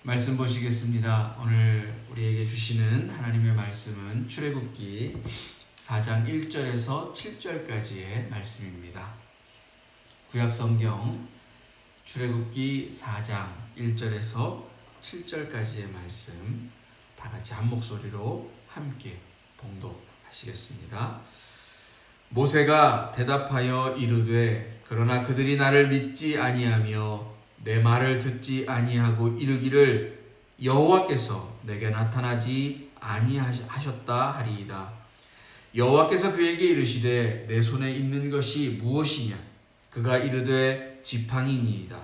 말씀 보시겠습니다. 오늘 우리에게 주시는 하나님의 말씀은 출애굽기 4장 1절에서 7절까지의 말씀입니다. 구약성경 출애굽기 4장 1절에서 7절까지의 말씀 다 같이 한 목소리로 함께 봉독하시겠습니다. 모세가 대답하여 이르되 그러나 그들이 나를 믿지 아니하며 내 말을 듣지 아니하고 이르기를 여호와께서 내게 나타나지 아니하셨다 하리이다. 여호와께서 그에게 이르시되 내 손에 있는 것이 무엇이냐? 그가 이르되 지팡이니이다.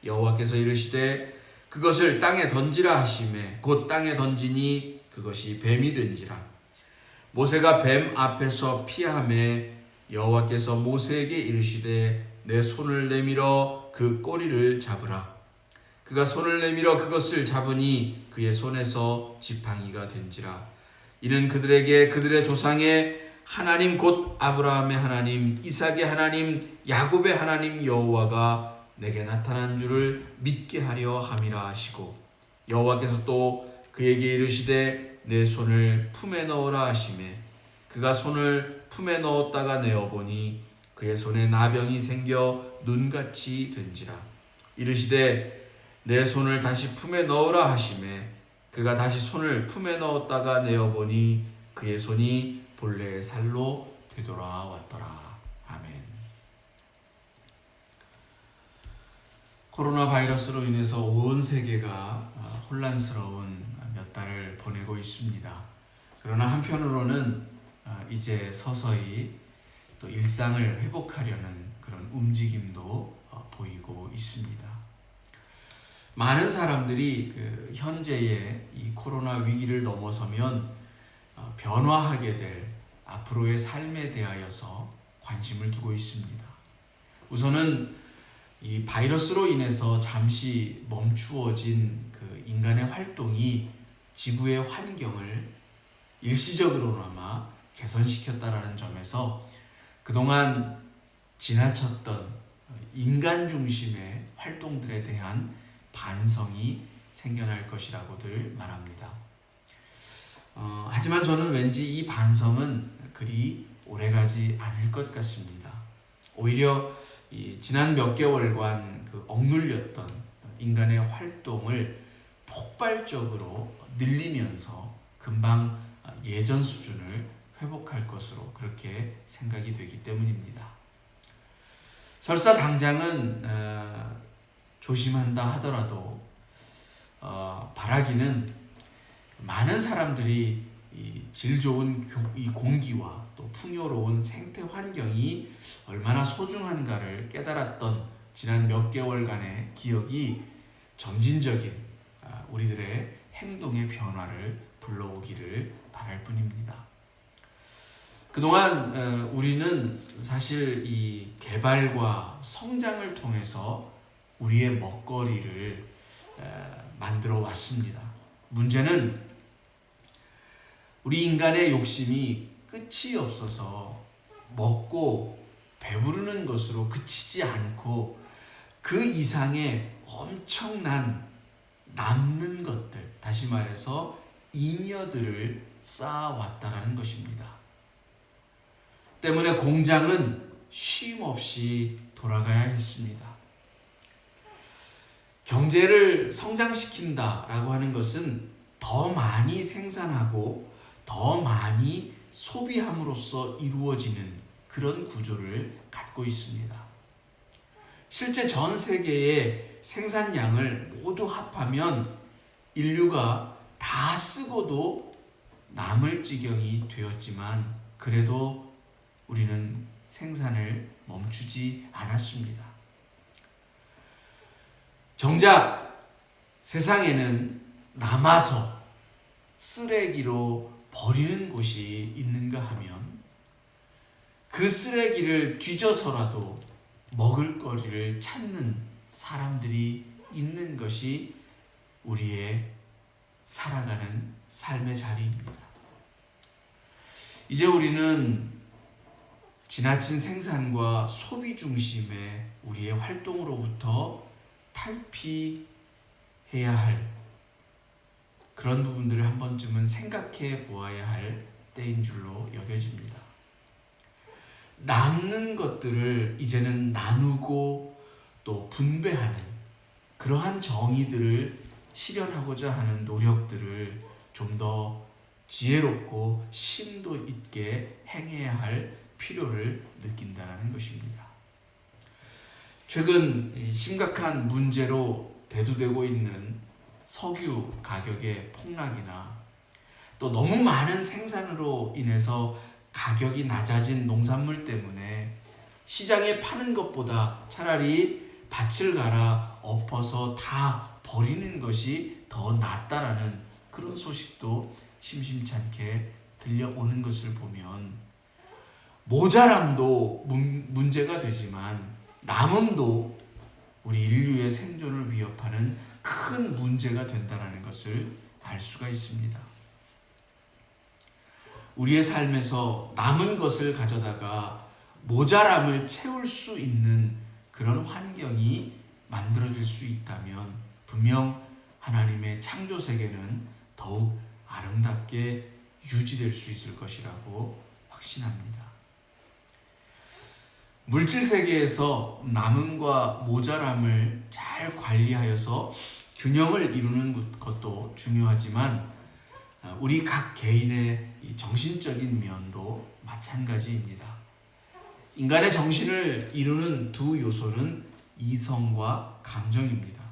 여호와께서 이르시되 그것을 땅에 던지라 하시매 곧 땅에 던지니 그것이 뱀이 된지라. 모세가 뱀 앞에서 피하매 여호와께서 모세에게 이르시되 내 손을 내밀어 그 꼬리를 잡으라. 그가 손을 내밀어 그것을 잡으니 그의 손에서 지팡이가 된지라. 이는 그들에게 그들의 조상의 하나님 곧 아브라함의 하나님, 이삭의 하나님, 야곱의 하나님 여호와가 내게 나타난 줄을 믿게 하려 함이라 하시고, 여호와께서 또 그에게 이르시되 내 손을 품에 넣으라 하시매 그가 손을 품에 넣었다가 내어보니 그의 손에 나병이 생겨 눈같이 된지라. 이르시되 내 손을 다시 품에 넣으라 하시매 그가 다시 손을 품에 넣었다가 내어보니 그의 손이 본래의 살로 되돌아왔더라. 아멘. 코로나 바이러스로 인해서 온 세계가 혼란스러운 몇 달을 보내고 있습니다. 그러나 한편으로는 이제 서서히 또 일상을 회복하려는 그런 움직임도 보이고 있습니다. 많은 사람들이 현재의 이 코로나 위기를 넘어서면 변화하게 될 앞으로의 삶에 대하여서 관심을 두고 있습니다. 우선은 이 바이러스로 인해서 잠시 멈추어진 그 인간의 활동이 지구의 환경을 일시적으로나마 개선시켰다라는 점에서 그동안 지나쳤던 인간 중심의 활동들에 대한 반성이 생겨날 것이라고들 말합니다. 하지만 저는 왠지 이 반성은 그리 오래가지 않을 것 같습니다. 오히려 지난 몇 개월간 억눌렸던 인간의 활동을 폭발적으로 늘리면서 금방 예전 수준을 회복할 것으로 그렇게 생각이 되기 때문입니다. 설사 당장은 조심한다 하더라도 바라기는 많은 사람들이 이 질 좋은 이 공기와 또 풍요로운 생태 환경이 얼마나 소중한가를 깨달았던 지난 몇 개월간의 기억이 점진적인 우리들의 행동의 변화를 불러오기를 바랄 뿐입니다. 그동안 우리는 사실 이 개발과 성장을 통해서 우리의 먹거리를 만들어 왔습니다. 문제는 우리 인간의 욕심이 끝이 없어서 먹고 배부르는 것으로 그치지 않고 그 이상의 엄청난 남는 것들, 다시 말해서 잉여들을 쌓아왔다라는 것입니다. 때문에 공장은 쉼 없이 돌아가야 했습니다. 경제를 성장시킨다라고 하는 것은 더 많이 생산하고 더 많이 소비함으로써 이루어지는 그런 구조를 갖고 있습니다. 실제 전 세계의 생산량을 모두 합하면 인류가 다 쓰고도 남을 지경이 되었지만 그래도 우리는 생산을 멈추지 않았습니다. 정작 세상에는 남아서 쓰레기로 버리는 곳이 있는가 하면 그 쓰레기를 뒤져서라도 먹을거리를 찾는 사람들이 있는 것이 우리의 살아가는 삶의 자리입니다. 이제 우리는 지나친 생산과 소비 중심의 우리의 활동으로부터 탈피해야 할 그런 부분들을 한 번쯤은 생각해 보아야 할 때인 줄로 여겨집니다. 남는 것들을 이제는 나누고 또 분배하는 그러한 정의들을 실현하고자 하는 노력들을 좀 더 지혜롭고 심도 있게 행해야 할 필요를 느낀다는 것입니다. 최근 심각한 문제로 대두되고 있는 석유 가격의 폭락이나 또 너무 많은 생산으로 인해서 가격이 낮아진 농산물 때문에 시장에 파는 것보다 차라리 밭을 갈아 엎어서 다 버리는 것이 더 낫다라는 그런 소식도 심심찮게 들려오는 것을 보면 모자람도 문제가 되지만 남음도 우리 인류의 생존을 위협하는 큰 문제가 된다는 것을 알 수가 있습니다. 우리의 삶에서 남은 것을 가져다가 모자람을 채울 수 있는 그런 환경이 만들어질 수 있다면 분명 하나님의 창조 세계는 더욱 아름답게 유지될 수 있을 것이라고 확신합니다. 물질 세계에서 남음과 모자람을 잘 관리하여서 균형을 이루는 것도 중요하지만 우리 각 개인의 정신적인 면도 마찬가지입니다. 인간의 정신을 이루는 두 요소는 이성과 감정입니다.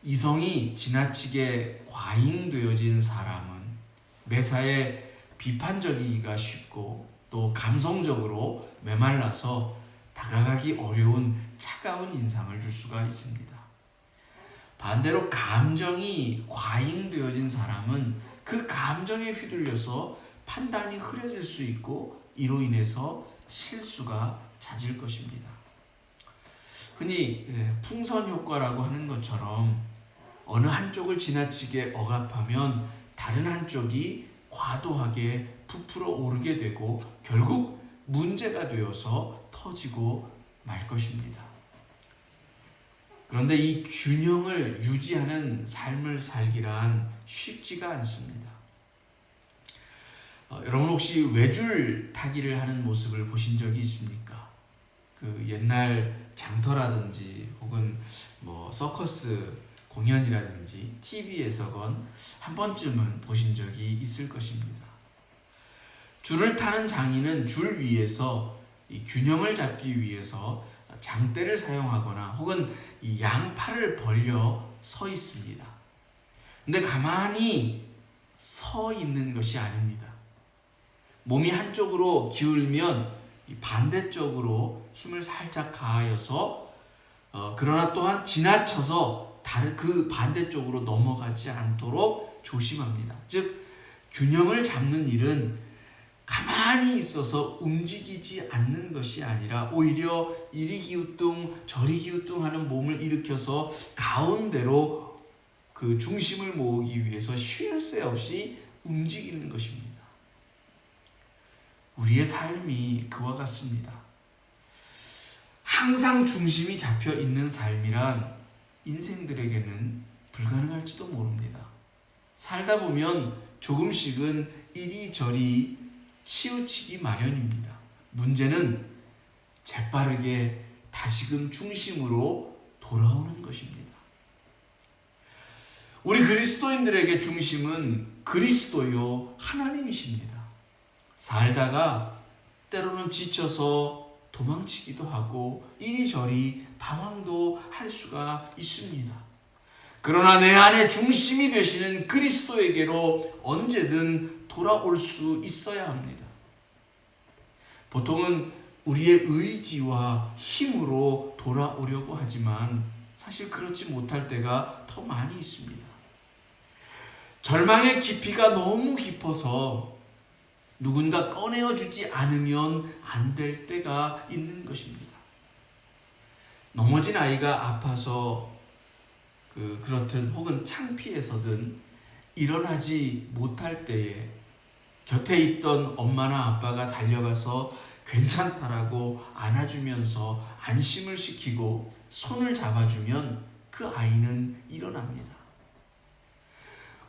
이성이 지나치게 과잉되어진 사람은 매사에 비판적이기가 쉽고 또 감성적으로 메말라서 다가가기 어려운 차가운 인상을 줄 수가 있습니다. 반대로 감정이 과잉되어진 사람은 그 감정에 휘둘려서 판단이 흐려질 수 있고 이로 인해서 실수가 잦을 것입니다. 흔히 풍선 효과라고 하는 것처럼 어느 한쪽을 지나치게 억압하면 다른 한쪽이 과도하게 부풀어 오르게 되고 결국 문제가 되어서 터지고 말 것입니다. 그런데 이 균형을 유지하는 삶을 살기란 쉽지가 않습니다. 여러분 혹시 외줄 타기를 하는 모습을 보신 적이 있습니까? 그 옛날 장터라든지 혹은 서커스 공연이라든지 TV에서건 한 번쯤은 보신 적이 있을 것입니다. 줄을 타는 장인은 줄 위에서 이 균형을 잡기 위해서 장대를 사용하거나 혹은 이 양팔을 벌려 서 있습니다. 근데 가만히 서 있는 것이 아닙니다. 몸이 한쪽으로 기울면 반대쪽으로 힘을 살짝 가하여서 그러나 또한 지나쳐서 다른 그 반대쪽으로 넘어가지 않도록 조심합니다. 즉 균형을 잡는 일은 가만히 있어서 움직이지 않는 것이 아니라 오히려 이리 기우뚱 저리 기우뚱 하는 몸을 일으켜서 가운데로 그 중심을 모으기 위해서 쉴 새 없이 움직이는 것입니다. 우리의 삶이 그와 같습니다. 항상 중심이 잡혀 있는 삶이란 인생들에게는 불가능할지도 모릅니다. 살다 보면 조금씩은 이리저리 치우치기 마련입니다. 문제는 재빠르게 다시금 중심으로 돌아오는 것입니다. 우리 그리스도인들에게 중심은 그리스도요 하나님이십니다. 살다가 때로는 지쳐서 도망치기도 하고 이리저리 방황도 할 수가 있습니다. 그러나 내 안에 중심이 되시는 그리스도에게로 언제든 돌아올 수 있어야 합니다. 보통은 우리의 의지와 힘으로 돌아오려고 하지만 사실 그렇지 못할 때가 더 많이 있습니다. 절망의 깊이가 너무 깊어서 누군가 꺼내어 주지 않으면 안 될 때가 있는 것입니다. 넘어진 아이가 아파서 그렇든 혹은 창피해서든 일어나지 못할 때에 곁에 있던 엄마나 아빠가 달려가서 괜찮다라고 안아주면서 안심을 시키고 손을 잡아주면 그 아이는 일어납니다.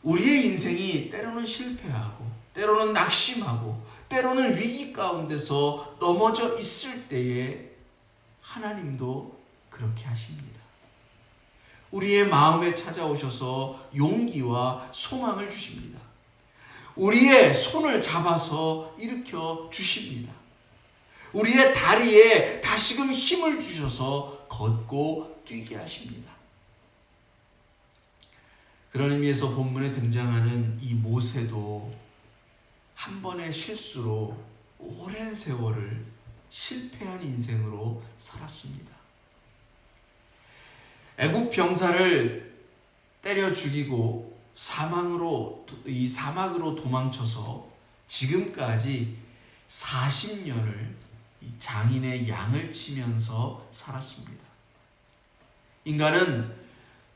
우리의 인생이 때로는 실패하고 때로는 낙심하고 때로는 위기 가운데서 넘어져 있을 때에 하나님도 그렇게 하십니다. 우리의 마음에 찾아오셔서 용기와 소망을 주십니다. 우리의 손을 잡아서 일으켜 주십니다. 우리의 다리에 다시금 힘을 주셔서 걷고 뛰게 하십니다. 그런 의미에서 본문에 등장하는 이 모세도 한 번의 실수로 오랜 세월을 실패한 인생으로 살았습니다. 애굽 병사를 때려 죽이고 사막으로 도망쳐서 지금까지 40년을 장인의 양을 치면서 살았습니다. 인간은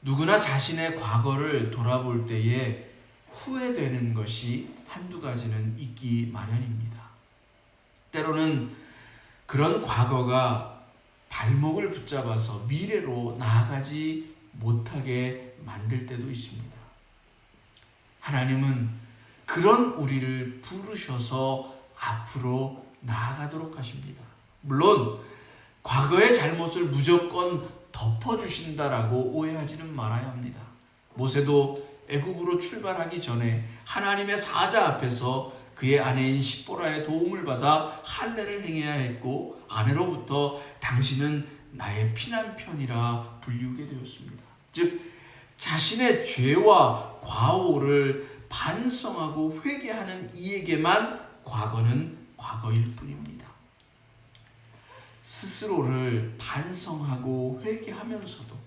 누구나 자신의 과거를 돌아볼 때에 후회되는 것이 한두 가지는 있기 마련입니다. 때로는 그런 과거가 발목을 붙잡아서 미래로 나아가지 못하게 만들 때도 있습니다. 하나님은 그런 우리를 부르셔서 앞으로 나아가도록 하십니다. 물론 과거의 잘못을 무조건 덮어주신다라고 오해하지는 말아야 합니다. 모세도 애굽으로 출발하기 전에 하나님의 사자 앞에서 그의 아내인 십보라의 도움을 받아 할례를 행해야 했고 아내로부터 당신은 나의 피난편이라 불리우게 되었습니다. 즉 자신의 죄와 과오를 반성하고 회개하는 이에게만 과거는 과거일 뿐입니다. 스스로를 반성하고 회개하면서도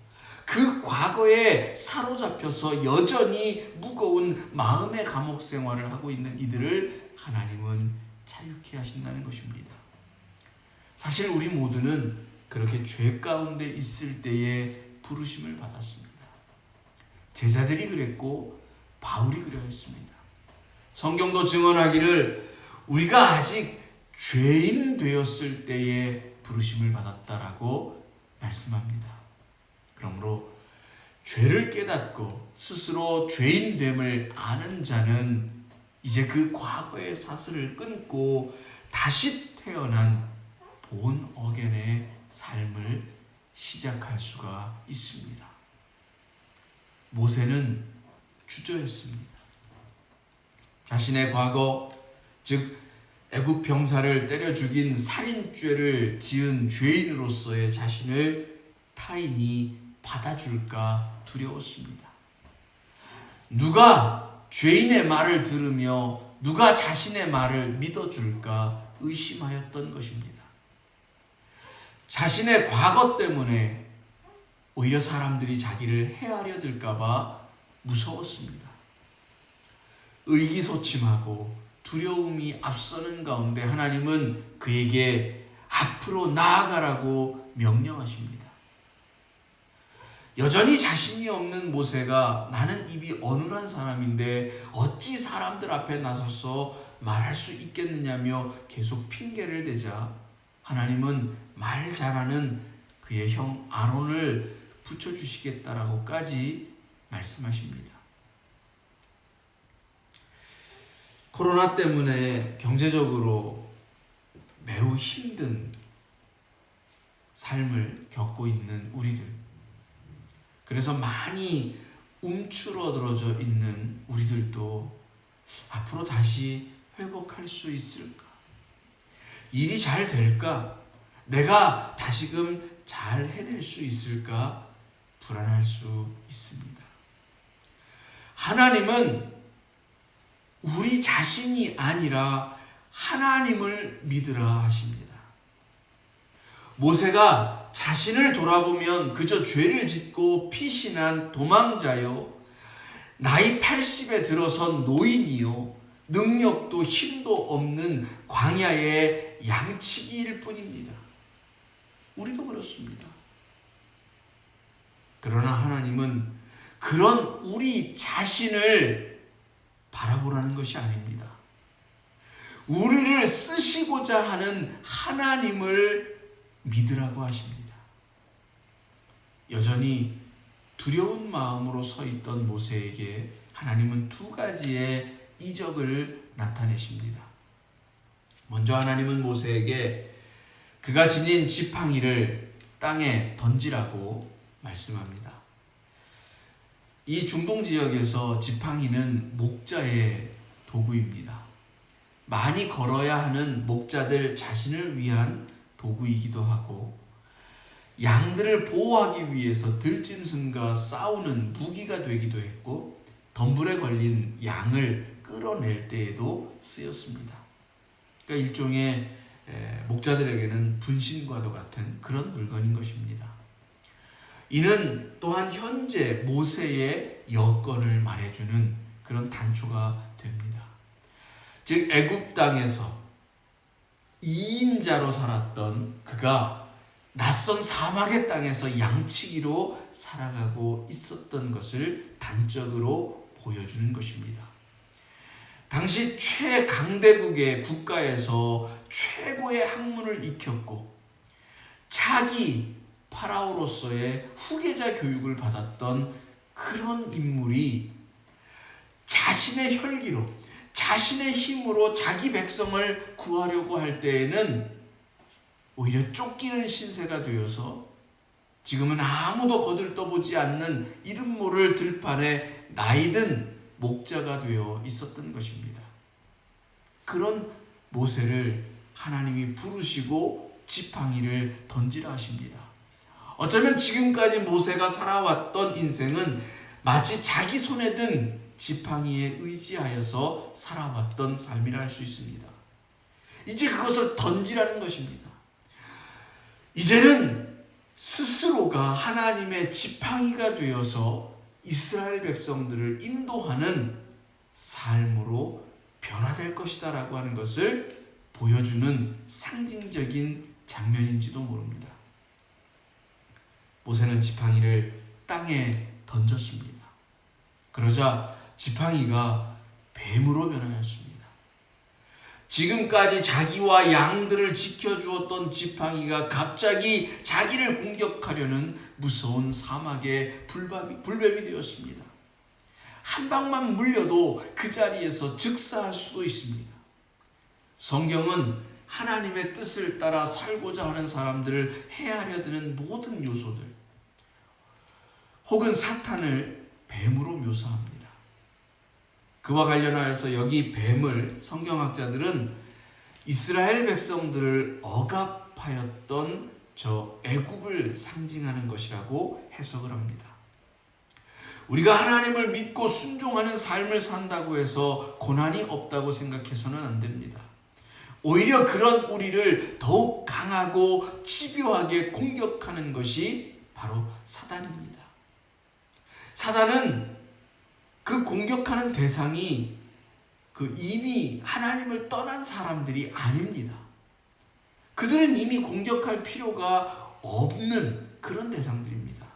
그 과거에 사로잡혀서 여전히 무거운 마음의 감옥 생활을 하고 있는 이들을 하나님은 자유케 하신다는 것입니다. 사실 우리 모두는 그렇게 죄 가운데 있을 때에 부르심을 받았습니다. 제자들이 그랬고 바울이 그랬습니다. 성경도 증언하기를 우리가 아직 죄인 되었을 때에 부르심을 받았다라고 말씀합니다. 그러므로 죄를 깨닫고 스스로 죄인됨을 아는 자는 이제 그 과거의 사슬을 끊고 다시 태어난 본 어겐의 삶을 시작할 수가 있습니다. 모세는 주저했습니다. 자신의 과거, 즉 애굽 병사를 때려 죽인 살인죄를 지은 죄인으로서의 자신을 타인이 받아줄까 두려웠습니다. 누가 죄인의 말을 들으며 누가 자신의 말을 믿어줄까 의심하였던 것입니다. 자신의 과거 때문에 오히려 사람들이 자기를 헤아려 들까봐 무서웠습니다. 의기소침하고 두려움이 앞서는 가운데 하나님은 그에게 앞으로 나아가라고 명령하십니다. 여전히 자신이 없는 모세가 나는 입이 어눌한 사람인데 어찌 사람들 앞에 나서서 말할 수 있겠느냐며 계속 핑계를 대자 하나님은 말 잘하는 그의 형 아론을 붙여주시겠다라고까지 말씀하십니다. 코로나 때문에 경제적으로 매우 힘든 삶을 겪고 있는 우리들, 그래서 많이 움츠러들어져 있는 우리들도 앞으로 다시 회복할 수 있을까? 일이 잘 될까? 내가 다시금 잘 해낼 수 있을까? 불안할 수 있습니다. 하나님은 우리 자신이 아니라 하나님을 믿으라 하십니다. 모세가 자신을 돌아보면 그저 죄를 짓고 피신한 도망자요, 나이 80에 들어선 노인이요, 능력도 힘도 없는 광야의 양치기일 뿐입니다. 우리도 그렇습니다. 그러나 하나님은 그런 우리 자신을 바라보라는 것이 아닙니다. 우리를 쓰시고자 하는 하나님을 믿으라고 하십니다. 여전히 두려운 마음으로 서 있던 모세에게 하나님은 두 가지의 이적을 나타내십니다. 먼저 하나님은 모세에게 그가 지닌 지팡이를 땅에 던지라고 말씀합니다. 이 중동 지역에서 지팡이는 목자의 도구입니다. 많이 걸어야 하는 목자들 자신을 위한 도구이기도 하고, 양들을 보호하기 위해서 들짐승과 싸우는 무기가 되기도 했고, 덤불에 걸린 양을 끌어낼 때에도 쓰였습니다. 그러니까 일종의 목자들에게는 분신과도 같은 그런 물건인 것입니다. 이는 또한 현재 모세의 여건을 말해주는 그런 단초가 됩니다. 즉 애굽 땅에서 2인자로 살았던 그가 낯선 사막의 땅에서 양치기로 살아가고 있었던 것을 단적으로 보여주는 것입니다. 당시 최강대국의 국가에서 최고의 학문을 익혔고 차기 파라오로서의 후계자 교육을 받았던 그런 인물이 자신의 혈기로, 자신의 힘으로 자기 백성을 구하려고 할 때에는 오히려 쫓기는 신세가 되어서 지금은 아무도 거들떠보지 않는 이름 모를 들판에 나이든 목자가 되어 있었던 것입니다. 그런 모세를 하나님이 부르시고 지팡이를 던지라 하십니다. 어쩌면 지금까지 모세가 살아왔던 인생은 마치 자기 손에 든 지팡이에 의지하여서 살아왔던 삶이라 할 수 있습니다. 이제 그것을 던지라는 것입니다. 이제는 스스로가 하나님의 지팡이가 되어서 이스라엘 백성들을 인도하는 삶으로 변화될 것이다 라고 하는 것을 보여주는 상징적인 장면인지도 모릅니다. 모세는 지팡이를 땅에 던졌습니다. 그러자 지팡이가 뱀으로 변하였습니다. 지금까지 자기와 양들을 지켜주었던 지팡이가 갑자기 자기를 공격하려는 무서운 사막의 불뱀이 되었습니다. 한 방만 물려도 그 자리에서 즉사할 수도 있습니다. 성경은 하나님의 뜻을 따라 살고자 하는 사람들을 해하려 드는 모든 요소들, 혹은 사탄을 뱀으로 묘사합니다. 그와 관련하여서 여기 뱀을 성경학자들은 이스라엘 백성들을 억압하였던 저 애굽을 상징하는 것이라고 해석을 합니다. 우리가 하나님을 믿고 순종하는 삶을 산다고 해서 고난이 없다고 생각해서는 안 됩니다. 오히려 그런 우리를 더욱 강하고 집요하게 공격하는 것이 바로 사단입니다. 사단은 그 공격하는 대상이 이미 하나님을 떠난 사람들이 아닙니다. 그들은 이미 공격할 필요가 없는 그런 대상들입니다.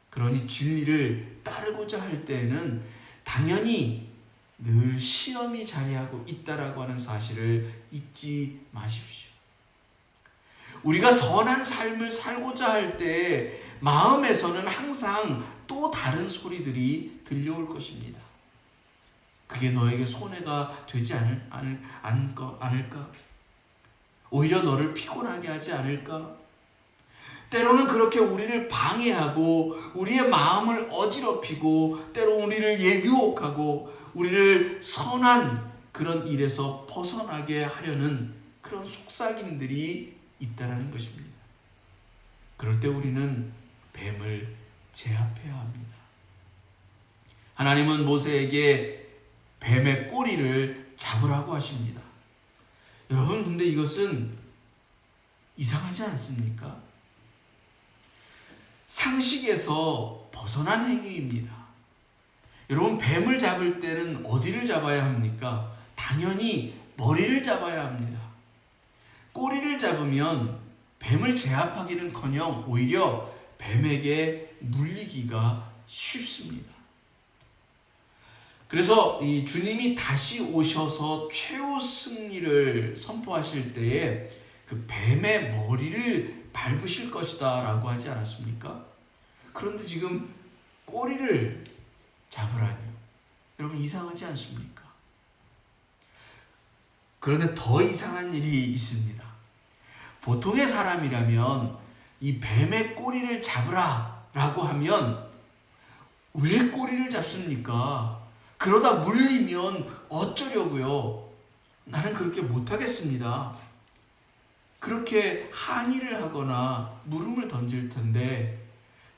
그러니 진리를 따르고자 할 때에는 당연히 늘 시험이 자리하고 있다라고 하는 사실을 잊지 마십시오. 우리가 선한 삶을 살고자 할 때 마음에서는 항상 또 다른 소리들이 들려올 것입니다. 그게 너에게 손해가 되지 않을까? 오히려 너를 피곤하게 하지 않을까? 때로는 그렇게 우리를 방해하고 우리의 마음을 어지럽히고 때로 우리를 유혹하고 우리를 선한 그런 일에서 벗어나게 하려는 그런 속삭임들이 있다는 것입니다. 그럴 때 우리는 뱀을 제압해야 합니다. 하나님은 모세에게 뱀의 꼬리를 잡으라고 하십니다. 여러분, 근데 이것은 이상하지 않습니까? 상식에서 벗어난 행위입니다. 여러분, 뱀을 잡을 때는 어디를 잡아야 합니까? 당연히 머리를 잡아야 합니다. 꼬리를 잡으면 뱀을 제압하기는커녕 오히려 뱀에게 물리기가 쉽습니다. 그래서 이 주님이 다시 오셔서 최후 승리를 선포하실 때에 그 뱀의 머리를 밟으실 것이다 라고 하지 않았습니까? 그런데 지금 꼬리를 잡으라니요. 여러분 이상하지 않습니까? 그런데 더 이상한 일이 있습니다. 보통의 사람이라면 이 뱀의 꼬리를 잡으라 라고 하면 왜 꼬리를 잡습니까? 그러다 물리면 어쩌려고요? 나는 그렇게 못하겠습니다. 그렇게 항의를 하거나 물음을 던질 텐데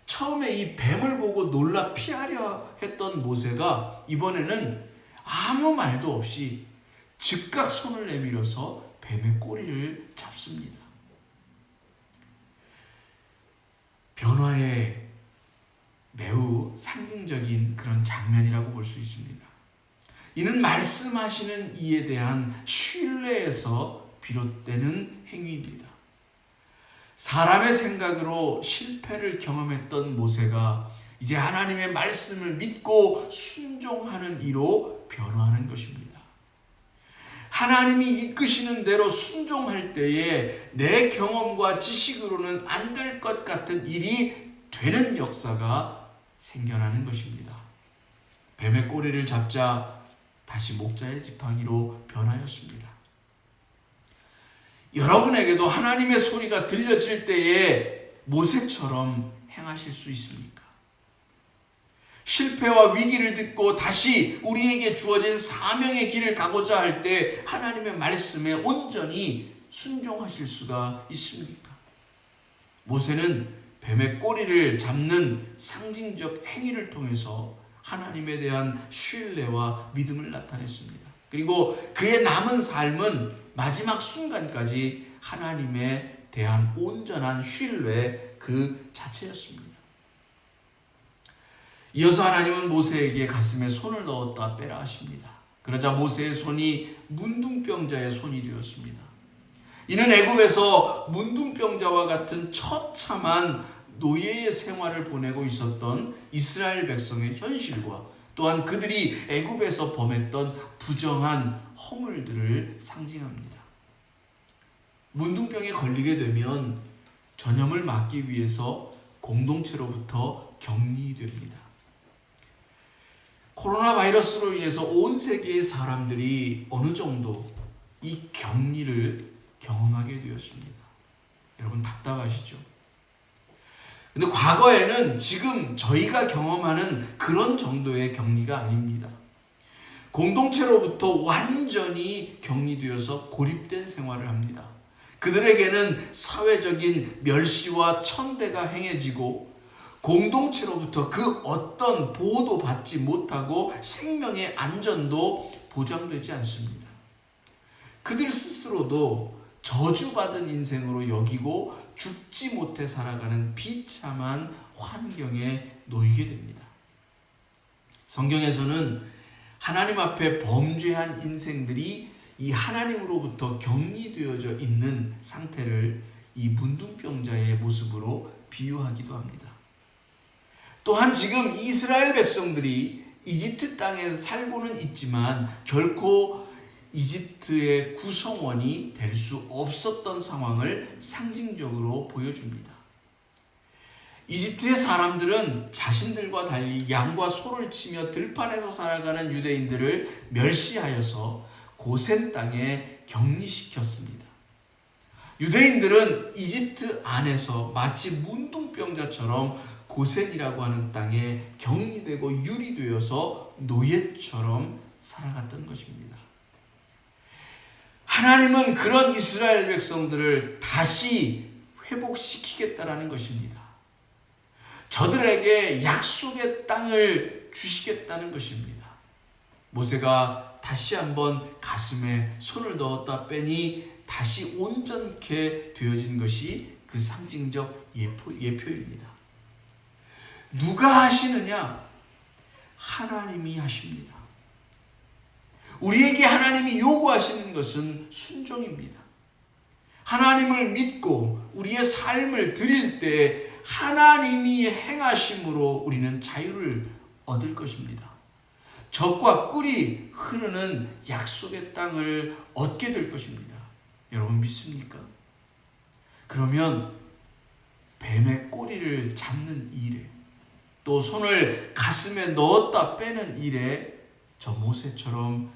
처음에 이 뱀을 보고 놀라 피하려 했던 모세가 이번에는 아무 말도 없이 즉각 손을 내밀어서 뱀의 꼬리를 잡습니다. 변화의 매우 상징적인 그런 장면이라고 볼 수 있습니다. 이는 말씀하시는 이에 대한 신뢰에서 비롯되는 행위입니다. 사람의 생각으로 실패를 경험했던 모세가 이제 하나님의 말씀을 믿고 순종하는 이로 변화하는 것입니다. 하나님이 이끄시는 대로 순종할 때에 내 경험과 지식으로는 안 될 것 같은 일이 되는 역사가 생겨나는 것입니다. 뱀의 꼬리를 잡자 다시 목자의 지팡이로 변하였습니다. 여러분에게도 하나님의 소리가 들려질 때에 모세처럼 행하실 수 있습니까? 실패와 위기를 듣고 다시 우리에게 주어진 사명의 길을 가고자 할 때 하나님의 말씀에 온전히 순종하실 수가 있습니까? 모세는 뱀의 꼬리를 잡는 상징적 행위를 통해서 하나님에 대한 신뢰와 믿음을 나타냈습니다. 그리고 그의 남은 삶은 마지막 순간까지 하나님에 대한 온전한 신뢰 그 자체였습니다. 이어서 하나님은 모세에게 가슴에 손을 넣었다 빼라 하십니다. 그러자 모세의 손이 문둥병자의 손이 되었습니다. 이는 애굽에서 문둥병자와 같은 처참한 노예의 생활을 보내고 있었던 이스라엘 백성의 현실과 또한 그들이 애굽에서 범했던 부정한 허물들을 상징합니다. 문둥병에 걸리게 되면 전염을 막기 위해서 공동체로부터 격리됩니다. 코로나 바이러스로 인해서 온 세계의 사람들이 어느 정도 이 격리를 경험하게 되었습니다. 여러분 답답하시죠? 근데 과거에는 지금 저희가 경험하는 그런 정도의 격리가 아닙니다. 공동체로부터 완전히 격리되어서 고립된 생활을 합니다. 그들에게는 사회적인 멸시와 천대가 행해지고 공동체로부터 그 어떤 보호도 받지 못하고 생명의 안전도 보장되지 않습니다. 그들 스스로도 저주받은 인생으로 여기고 죽지 못해 살아가는 비참한 환경에 놓이게 됩니다. 성경에서는 하나님 앞에 범죄한 인생들이 이 하나님으로부터 격리되어져 있는 상태를 이 문둥병자의 모습으로 비유하기도 합니다. 또한 지금 이스라엘 백성들이 이집트 땅에 살고는 있지만 결코 이집트의 구성원이 될 수 없었던 상황을 상징적으로 보여줍니다. 이집트의 사람들은 자신들과 달리 양과 소를 치며 들판에서 살아가는 유대인들을 멸시하여서 고센 땅에 격리시켰습니다. 유대인들은 이집트 안에서 마치 문둥병자처럼 고센이라고 하는 땅에 격리되고 유리되어서 노예처럼 살아갔던 것입니다. 하나님은 그런 이스라엘 백성들을 다시 회복시키겠다라는 것입니다. 저들에게 약속의 땅을 주시겠다는 것입니다. 모세가 다시 한번 가슴에 손을 넣었다 빼니 다시 온전케 되어진 것이 그 상징적 예표입니다. 누가 하시느냐? 하나님이 하십니다. 우리에게 하나님이 요구하시는 것은 순종입니다. 하나님을 믿고 우리의 삶을 드릴 때 하나님이 행하심으로 우리는 자유를 얻을 것입니다. 젖과 꿀이 흐르는 약속의 땅을 얻게 될 것입니다. 여러분 믿습니까? 그러면 뱀의 꼬리를 잡는 일에 또 손을 가슴에 넣었다 빼는 일에 저 모세처럼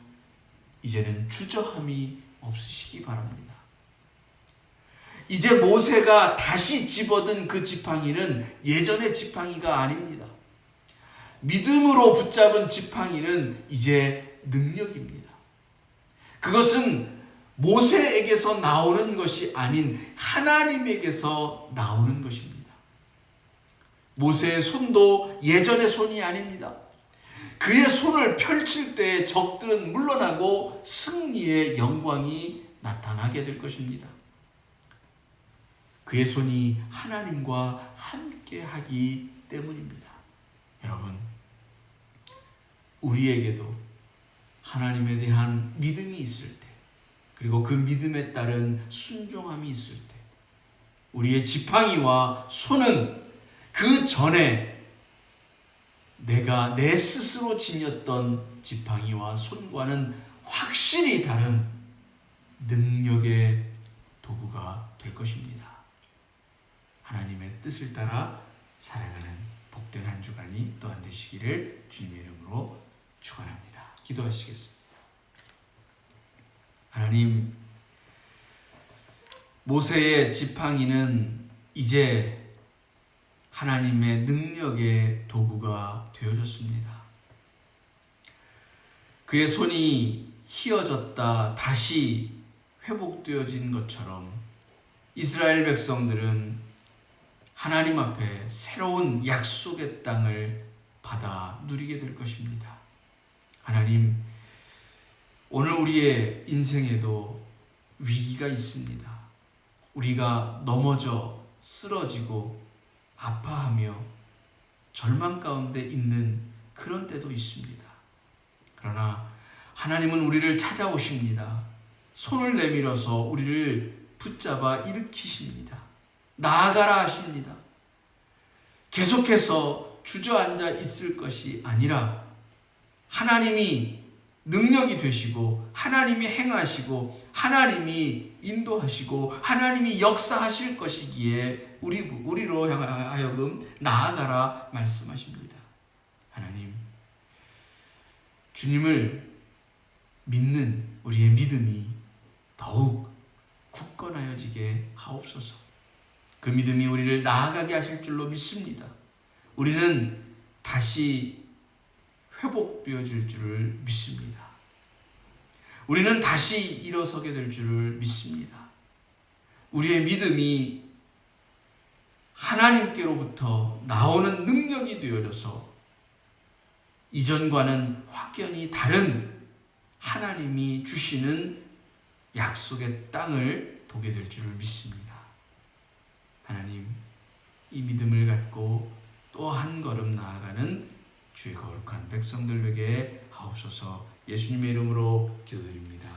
이제는 주저함이 없으시기 바랍니다. 이제 모세가 다시 집어든 그 지팡이는 예전의 지팡이가 아닙니다. 믿음으로 붙잡은 지팡이는 이제 능력입니다. 그것은 모세에게서 나오는 것이 아닌 하나님에게서 나오는 것입니다. 모세의 손도 예전의 손이 아닙니다. 그의 손을 펼칠 때 적들은 물러나고 승리의 영광이 나타나게 될 것입니다. 그의 손이 하나님과 함께하기 때문입니다. 여러분, 우리에게도 하나님에 대한 믿음이 있을 때, 그리고 그 믿음에 따른 순종함이 있을 때, 우리의 지팡이와 손은 그 전에 내가 내 스스로 지녔던 지팡이와 손과는 확실히 다른 능력의 도구가 될 것입니다. 하나님의 뜻을 따라 살아가는 복된 한 주간이 또한 되시기를 주님의 이름으로 축원합니다. 기도하시겠습니다. 하나님, 모세의 지팡이는 이제 하나님의 능력의 도구가 되어졌습니다. 그의 손이 휘어졌다 다시 회복되어진 것처럼 이스라엘 백성들은 하나님 앞에 새로운 약속의 땅을 받아 누리게 될 것입니다. 하나님, 오늘 우리의 인생에도 위기가 있습니다. 우리가 넘어져 쓰러지고 아파하며 절망 가운데 있는 그런 때도 있습니다. 그러나 하나님은 우리를 찾아오십니다. 손을 내밀어서 우리를 붙잡아 일으키십니다. 나아가라 하십니다. 계속해서 주저앉아 있을 것이 아니라 하나님이 능력이 되시고 하나님이 행하시고 하나님이 인도하시고 하나님이 역사하실 것이기에 우리로 하여금 나아가라 말씀하십니다. 하나님, 주님을 믿는 우리의 믿음이 더욱 굳건하여지게 하옵소서. 그 믿음이 우리를 나아가게 하실 줄로 믿습니다. 우리는 다시 회복되어질 줄을 믿습니다. 우리는 다시 일어서게 될 줄을 믿습니다. 우리의 믿음이 하나님께로부터 나오는 능력이 되어져서 이전과는 확연히 다른 하나님이 주시는 약속의 땅을 보게 될 줄을 믿습니다. 하나님, 이 믿음을 갖고 또 한 걸음 나아가는 주의 거룩한 백성들에게 하옵소서. 예수님의 이름으로 기도드립니다.